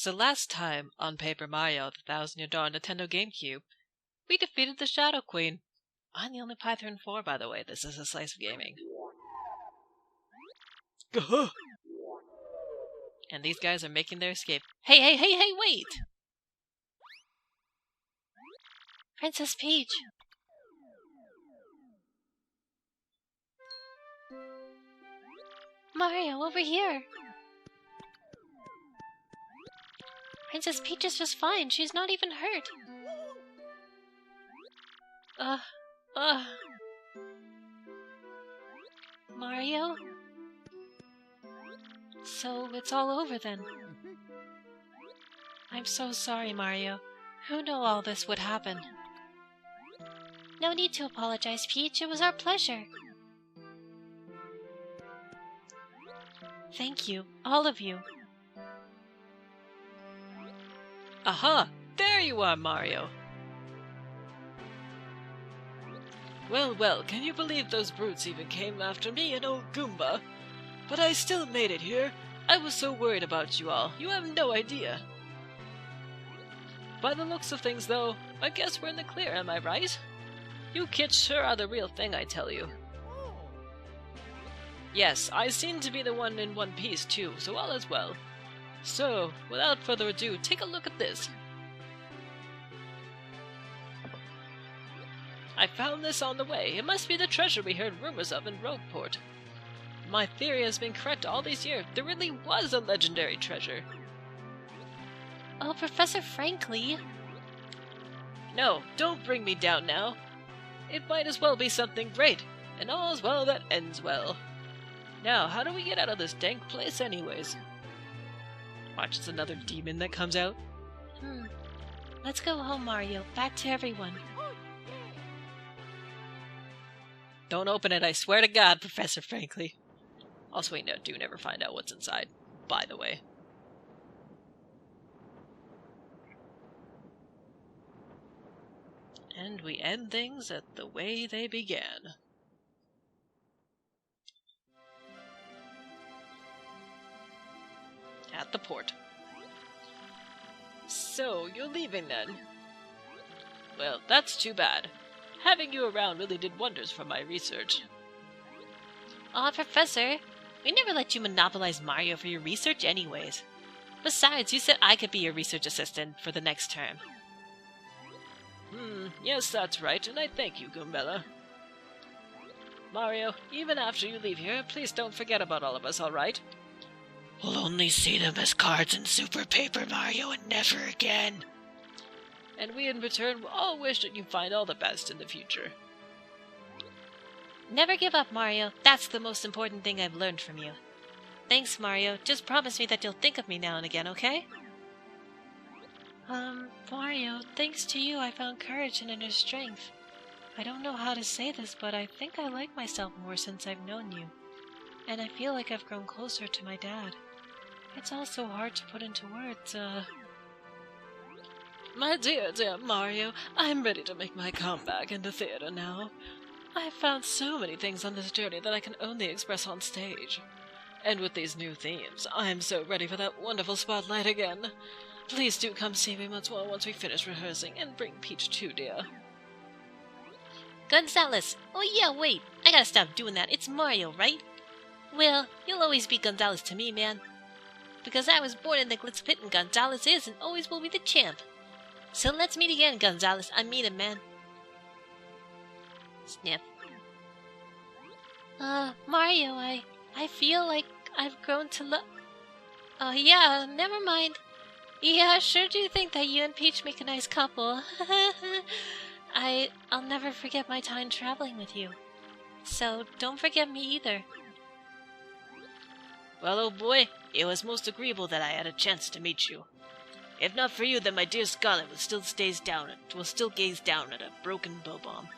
So last time on Paper Mario, the Thousand Year Door Nintendo GameCube, we defeated the Shadow Queen. I'm the only Python 4, by the way. This is a slice of gaming. And these guys are making their escape. Hey, wait! Princess Peach! Mario, over here! Princess Peach is just fine. She's not even hurt. Mario? So it's all over then. I'm so sorry, Mario. Who knew all this would happen? No need to apologize, Peach. It was our pleasure. Thank you, all of you. Aha! There you are, Mario! Well, can you believe those brutes even came after me and old Goomba? But I still made it here. I was so worried about you all. You have no idea. By the looks of things, though, I guess we're in the clear, am I right? You kids sure are the real thing, I tell you. Yes, I seem to be the one in one piece, too, so all is well. So, without further ado, take a look at this. I found this on the way. It must be the treasure we heard rumors of in Rogueport. My theory has been correct all these years. There really was a legendary treasure. Oh, Professor Frankly. No, don't bring me down now. It might as well be something great, and all's well that ends well. Now, how do we get out of this dank place anyways? Watch, it's another demon that comes out. Let's go home, Mario. Back to everyone. Don't open it, I swear to God, Professor Frankly. Also, we do never find out what's inside, by the way. And we end things at the way they began. At the port. So, you're leaving then? Well, that's too bad. Having you around really did wonders for my research. Aw, Professor, we never let you monopolize Mario for your research anyways. Besides, you said I could be your research assistant for the next term. Yes, that's right, and I thank you, Goombella. Mario, even after you leave here, please don't forget about all of us, alright? We'll only see them as cards in Super Paper Mario and never again. And we in return will all wish that you find all the best in the future. Never give up, Mario. That's the most important thing I've learned from you. Thanks, Mario. Just promise me that you'll think of me now and again, okay? Mario, thanks to you I found courage and inner strength. I don't know how to say this, but I think I like myself more since I've known you. And I feel like I've grown closer to my dad. It's all so hard to put into words, My dear Mario, I'm ready to make my comeback into theater now. I've found so many things on this journey that I can only express on stage. And with these new themes, I'm so ready for that wonderful spotlight again. Please do come see me once we finish rehearsing, and bring Peach too, dear. Gonzalez! Oh yeah, wait! I gotta stop doing that. It's Mario, right? Well, you'll always be Gonzalez to me, man. Because I was born in the Glitz Pit and Gonzalez is and always will be the champ. So let's meet again, Gonzalez. I mean it, man. Sniff. Mario, I feel like I've grown to love... Oh yeah, never mind. Yeah, I sure do think that you and Peach make a nice couple. I'll never forget my time traveling with you. So don't forget me either. Well, oh boy, it was most agreeable that I had a chance to meet you. If not for you, then my dear Scarlet will still gaze down at a broken Bob-omb.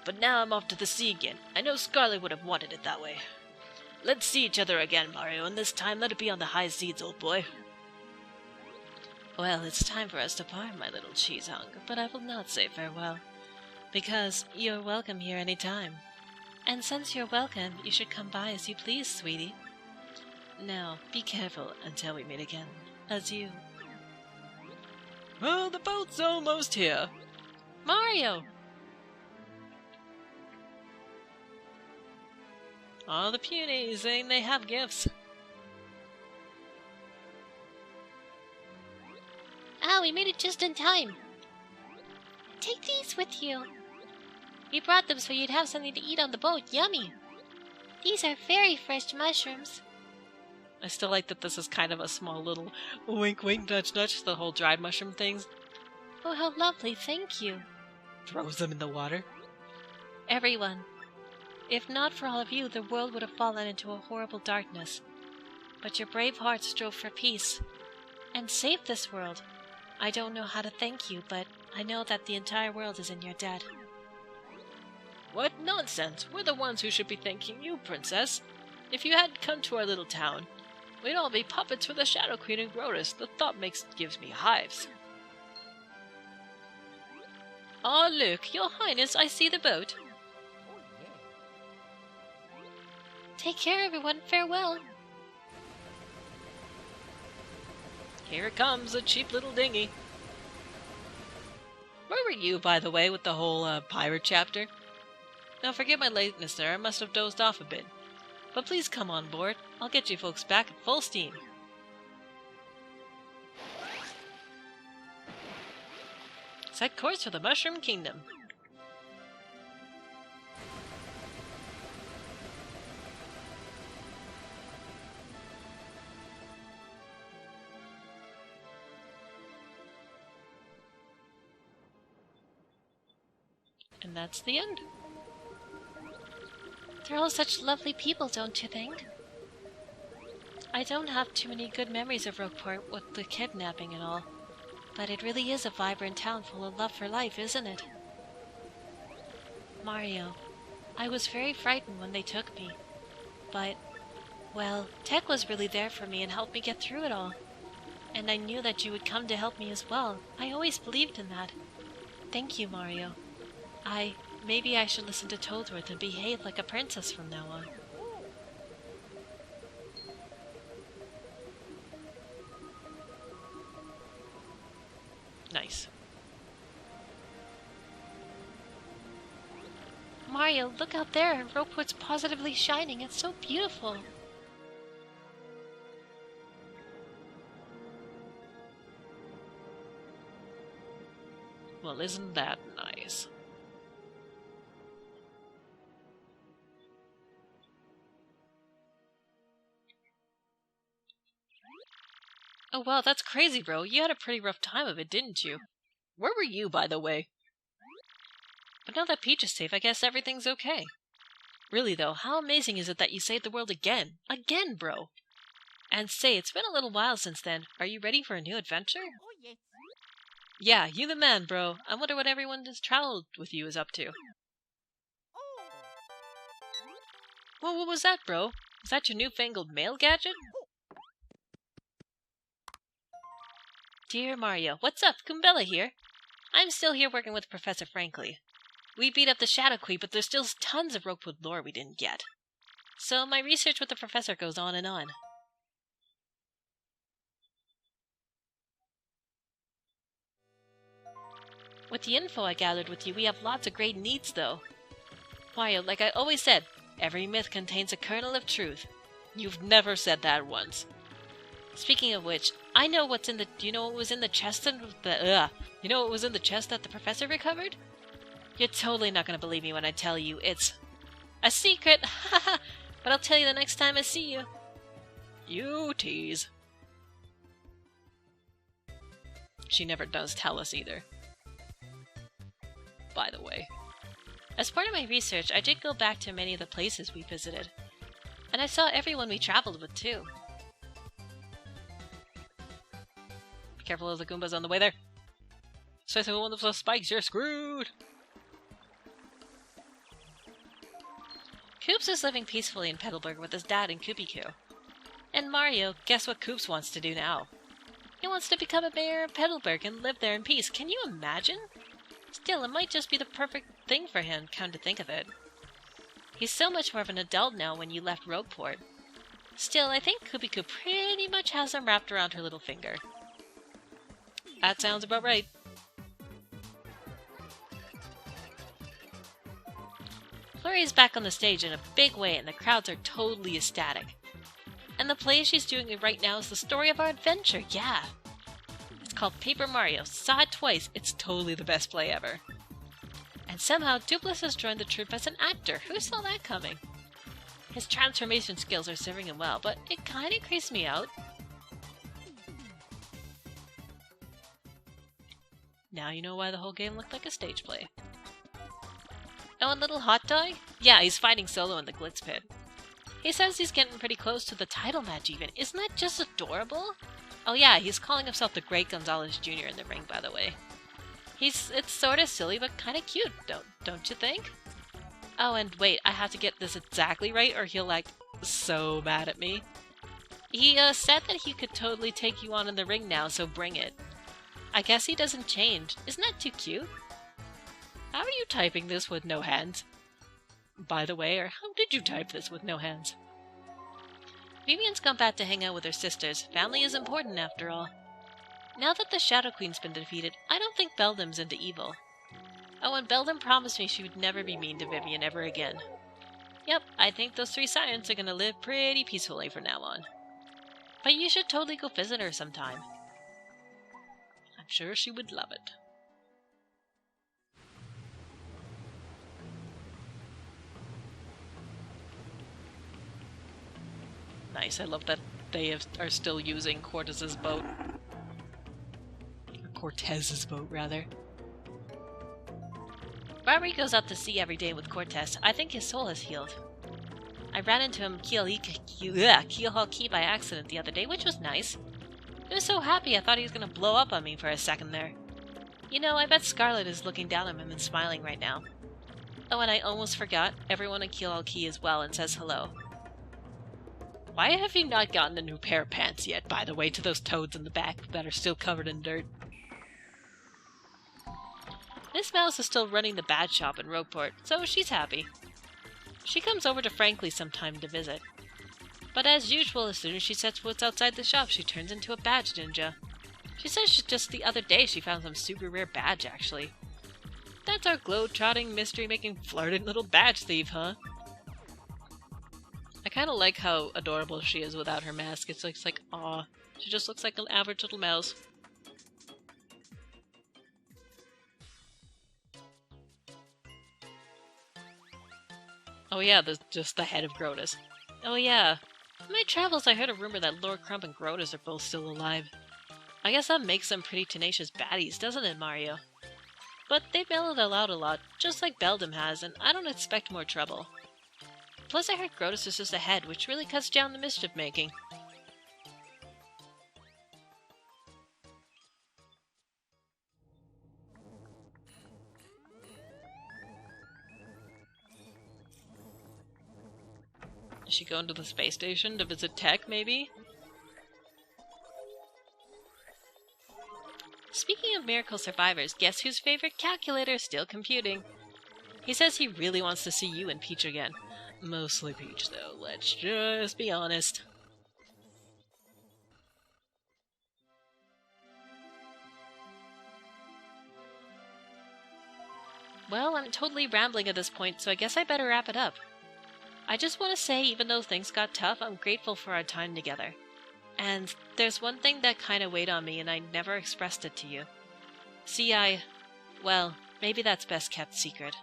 But now I'm off to the sea again. I know Scarlet would have wanted it that way. Let's see each other again, Mario, and this time let it be on the high seas, old boy. Well, it's time for us to part, my little cheese hunk, but I will not say farewell, because you're welcome here any time. And since you're welcome, you should come by as you please, sweetie. Now, be careful until we meet again. Adieu. Oh, the boat's almost here. Mario! Oh, the Punies, saying they have gifts. Ah, we made it just in time. Take these with you. We brought them so you'd have something to eat on the boat. Yummy. These are very fresh mushrooms. I still like that this is kind of a small little wink wink nudge nudge, the whole dried mushroom things. Oh, how lovely. Thank you. Throws them in the water. Everyone. If not for all of you, the world would have fallen into a horrible darkness. But your brave hearts strove for peace and saved this world. I don't know how to thank you, but I know that the entire world is in your debt. What nonsense! We're the ones who should be thanking you, Princess. If you hadn't come to our little town, we'd all be puppets for the Shadow Queen and Grotus. The thought gives me hives. Ah, look, Your Highness, I see the boat. Take care, everyone. Farewell. Here it comes, a cheap little dinghy. Where were you, by the way, with the whole pirate chapter? Now, forgive my lateness there, I must have dozed off a bit. But please come on board. I'll get you folks back at full steam. Set course for the Mushroom Kingdom. And that's the end. They're all such lovely people, don't you think? I don't have too many good memories of Rogueport with the kidnapping and all, but it really is a vibrant town full of love for life, isn't it? Mario, I was very frightened when they took me, but, well, Tech was really there for me and helped me get through it all. And I knew that you would come to help me as well. I always believed in that. Thank you, Mario. Maybe I should listen to Toadworth and behave like a princess from now on. Nice. Mario, look out there! Rogueport's positively shining. It's so beautiful. Well, isn't that nice? Oh wow, that's crazy, bro. You had a pretty rough time of it, didn't you? Where were you, by the way? But now that Peach is safe, I guess everything's okay. Really though, how amazing is it that you saved the world again? Again, bro! And say, it's been a little while since then. Are you ready for a new adventure? Oh, yes. Yeah, you the man, bro. I wonder what everyone who's traveled with you is up to. Oh. Whoa, what was that, bro? Was that your newfangled mail gadget? Dear Mario, what's up? Goombella here. I'm still here working with Professor Frankly. We beat up the Shadow Queen, but there's still tons of Rogueport lore we didn't get. So my research with the professor goes on and on. With the info I gathered with you, we have lots of great needs, though. Mario, like I always said, every myth contains a kernel of truth. You've never said that once. Speaking of which, I know what's in the. Do you know what was in the chest and the? You know what was in the chest that the professor recovered? You're totally not gonna believe me when I tell you it's a secret. But I'll tell you the next time I see you. You tease. She never does tell us either. By the way, as part of my research, I did go back to many of the places we visited, and I saw everyone we traveled with too. Be careful of the Goombas on the way there. Especially one of those spikes, you're screwed! Koops is living peacefully in Petalburg with his dad and Koopy-Koo. And Mario, guess what Koops wants to do now? He wants to become a mayor of Petalburg and live there in peace. Can you imagine? Still, it might just be the perfect thing for him, come to think of it. He's so much more of an adult now when you left Rogueport. Still, I think Koopy-Koo pretty much has him wrapped around her little finger. that sounds about right. Flurry is back on the stage in a big way, and the crowds are totally ecstatic. And the play she's doing right now is the story of our adventure, yeah! It's called Paper Mario. Saw it twice. It's totally the best play ever. And somehow, Duplis has joined the troupe as an actor. Who saw that coming? His transformation skills are serving him well, but it kinda creeps me out. Now you know why the whole game looked like a stage play. Oh, and little hot dog? Yeah, he's fighting solo in the Glitz Pit. He says he's getting pretty close to the title match even. Isn't that just adorable? Oh yeah, he's calling himself the Great Gonzalez Jr. in the ring, by the way. It's sorta silly, but kinda cute, don't you think? Oh, and wait, I have to get this exactly right, or he'll, like, so mad at me. He, said that he could totally take you on in the ring now, so bring it. I guess he doesn't change. Isn't that too cute? How are you typing this with no hands? By the way, or how did you type this with no hands? Vivian's gone back to hang out with her sisters. Family is important, after all. Now that the Shadow Queen's been defeated, I don't think Beldam's into evil. Oh, and Beldam promised me she would never be mean to Vivian ever again. Yep, I think those three sirens are gonna live pretty peacefully from now on. But you should totally go visit her sometime. I'm sure she would love it. Nice, I love that they are still using Cortez's boat. Or Cortez's boat, rather. Barbary goes out to sea every day with Cortez. I think his soul has healed. I ran into him Keelhaul Key by accident the other day, which was nice. I was so happy I thought he was going to blow up on me for a second there. You know, I bet Scarlet is looking down at him and smiling right now. Oh, and I almost forgot, everyone at Keelhaul Key is well and says hello. Why have you not gotten a new pair of pants yet, by the way, to those toads in the back that are still covered in dirt? Miss Mouse is still running the badge shop in Rogueport, so she's happy. She comes over to Frankly sometime to visit. But as usual, as soon as she sets foot outside the shop, she turns into a badge ninja. She says just the other day she found some super rare badge, actually. That's our globe-trotting, mystery-making, flirting little badge thief, huh? I kind of like how adorable she is without her mask. It's like, aw. She just looks like an average little mouse. Oh yeah, just the head of Grotus. Oh yeah. In my travels I heard a rumor that Lord Crump and Grotus are both still alive. I guess that makes them pretty tenacious baddies, doesn't it, Mario? But they've mellowed out a lot, just like Beldam has, and I don't expect more trouble. Plus I heard Grotus is just ahead, which really cuts down the mischief making. Is she going to the space station to visit Tech, maybe? Speaking of miracle survivors, guess whose favorite calculator is still computing? He says he really wants to see you and Peach again. Mostly Peach, though. Let's just be honest. Well, I'm totally rambling at this point, so I guess I better wrap it up. I just want to say, even though things got tough, I'm grateful for our time together. And there's one thing that kind of weighed on me, and I never expressed it to you. See, well, maybe that's best kept secret.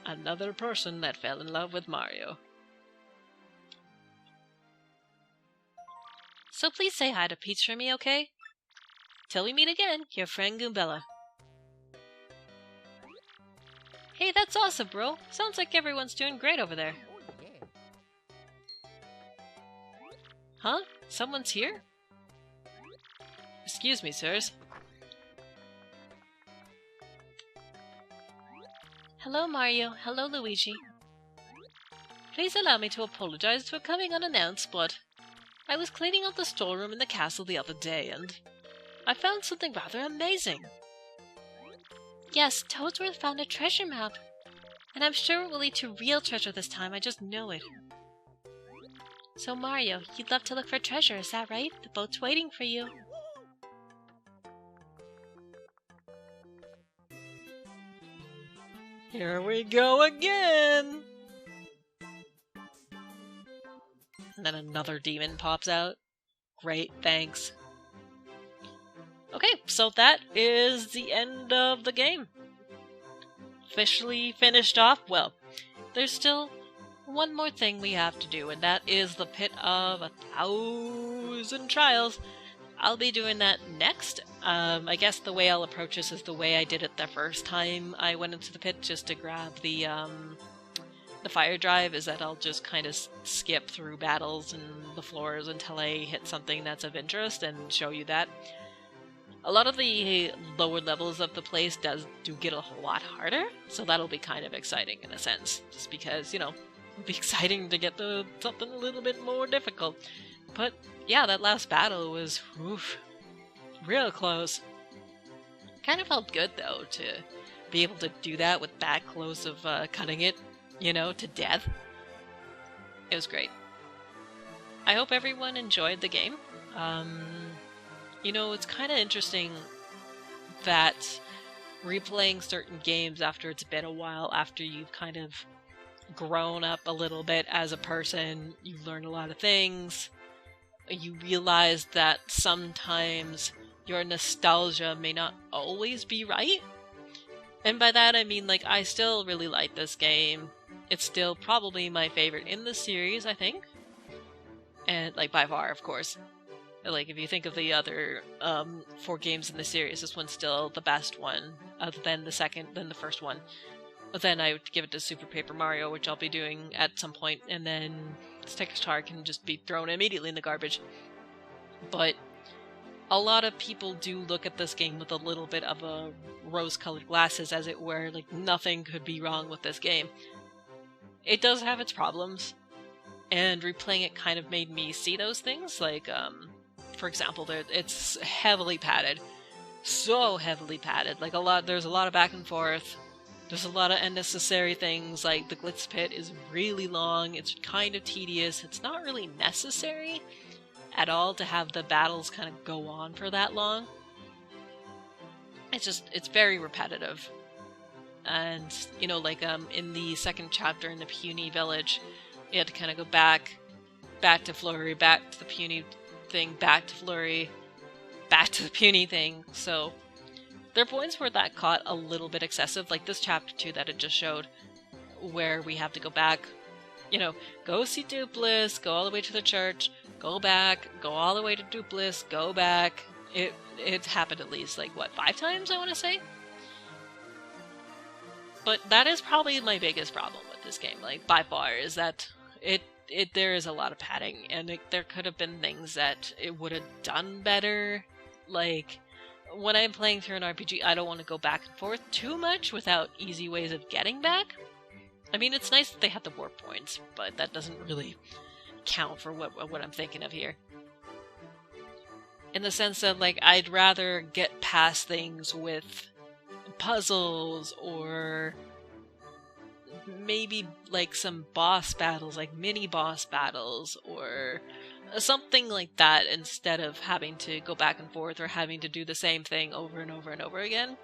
Another person that fell in love with Mario. So please say hi to Peach for me, okay? Till we meet again, your friend Goombella. Hey, that's awesome, bro. Sounds like everyone's doing great over there. Huh? Someone's here? Excuse me, sirs. Hello, Mario. Hello, Luigi. Please allow me to apologize for coming unannounced, but I was cleaning out the storeroom in the castle the other day, and I found something rather amazing. Yes, Toadsworth found a treasure map, and I'm sure it will lead to real treasure this time, I just know it. So Mario, you'd love to look for treasure, is that right? The boat's waiting for you. Here we go again! And then another demon pops out. Great, thanks. Okay, so that is the end of the game. Officially finished off. Well, there's still one more thing we have to do, and that is the Pit of 1,000 Trials. I'll be doing that next. I guess the way I'll approach this is the way I did it the first time I went into the pit, just to grab the fire drive, is that I'll just kind of skip through battles and the floors until I hit something that's of interest and show you that. A lot of the lower levels of the place do get a lot harder, so that'll be kind of exciting in a sense, just because, you know, it'll be exciting to get to something a little bit more difficult. But yeah, that last battle was real close. Kind of felt good though to be able to do that with that close of cutting it, you know, to death. It was great. I hope everyone enjoyed the game. You know, it's kind of interesting that replaying certain games after it's been a while, after you've kind of grown up a little bit as a person, you learn a lot of things, you realize that sometimes your nostalgia may not always be right. And by that I mean, like, I still really like this game. It's still probably my favorite in the series, I think. And, like, by far, of course. Like, if you think of the other 4 games in the series, this one's still the best one, other than the first one. But then I would give it to Super Paper Mario, which I'll be doing at some point, and then Sticker Star can just be thrown immediately in the garbage. But a lot of people do look at this game with a little bit of a rose-colored glasses, as it were. Like, nothing could be wrong with this game. It does have its problems, and replaying it kind of made me see those things. Like, for example, it's heavily padded. So heavily padded. Like, there's a lot of back and forth. There's a lot of unnecessary things, like the Glitz Pit is really long, it's kind of tedious, it's not really necessary at all to have the battles kind of go on for that long. It's very repetitive. And, you know, like, in the second chapter in the Puny Village, you had to kind of go back to Flurry, back to the Puny thing, back to Flurry, back to the Puny thing, so there are points where that caught a little bit excessive, like this chapter 2 that it just showed, where we have to go back, you know, go see Duplis, go all the way to the church, go back, go all the way to Duplis, go back. It happened at least, like, what, 5 times, I want to say? But that is probably my biggest problem with this game, like, by far, is that there is a lot of padding, and there could have been things that it would have done better, like, when I'm playing through an RPG, I don't want to go back and forth too much without easy ways of getting back. I mean, it's nice that they have the warp points, but that doesn't really count for what I'm thinking of here. In the sense that, like, I'd rather get past things with puzzles, or maybe, like, some boss battles, like mini-boss battles, or something like that, instead of having to go back and forth or having to do the same thing over and over and over again.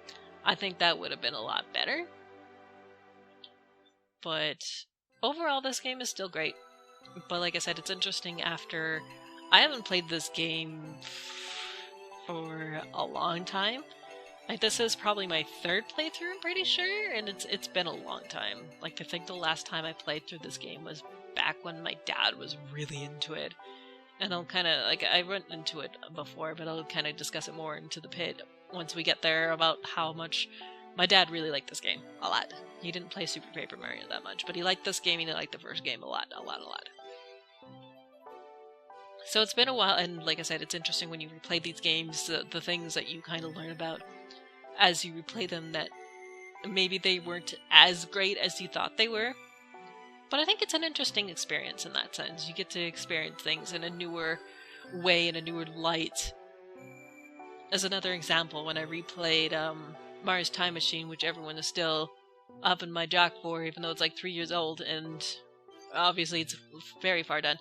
I think that would have been a lot better. But overall, this game is still great. But like I said, it's interesting after... I haven't played this game for a long time. Like, this is probably my 3rd playthrough, I'm pretty sure, and it's been a long time. Like, I think the last time I played through this game was back when my dad was really into it. And I'll kind of, like, I went into it before, but I'll kind of discuss it more into the pit once we get there, about how much my dad really liked this game. A lot. He didn't play Super Paper Mario that much, but he liked this game, and he liked the first game a lot. So it's been a while, and like I said, it's interesting when you replay these games, the things that you kind of learn about as you replay them, that maybe they weren't as great as you thought they were. But I think it's an interesting experience in that sense. You get to experience things in a newer way, in a newer light. As another example, when I replayed Mario's Time Machine, which everyone is still up in my jock for, even though it's like 3 years old, and obviously it's very far done.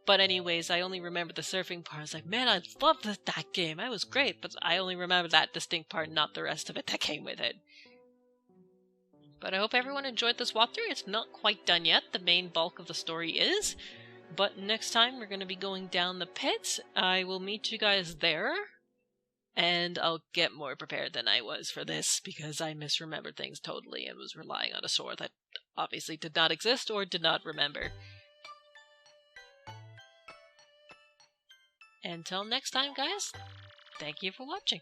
But anyways, I only remember the surfing part. I was like, man, I love that game. It was great, but I only remember that distinct part, not the rest of it that came with it. But I hope everyone enjoyed this walkthrough. It's not quite done yet. The main bulk of the story is. But next time we're going to be going down the pits. I will meet you guys there. And I'll get more prepared than I was for this, because I misremembered things totally and was relying on a sword that obviously did not exist or did not remember. Until next time, guys, thank you for watching.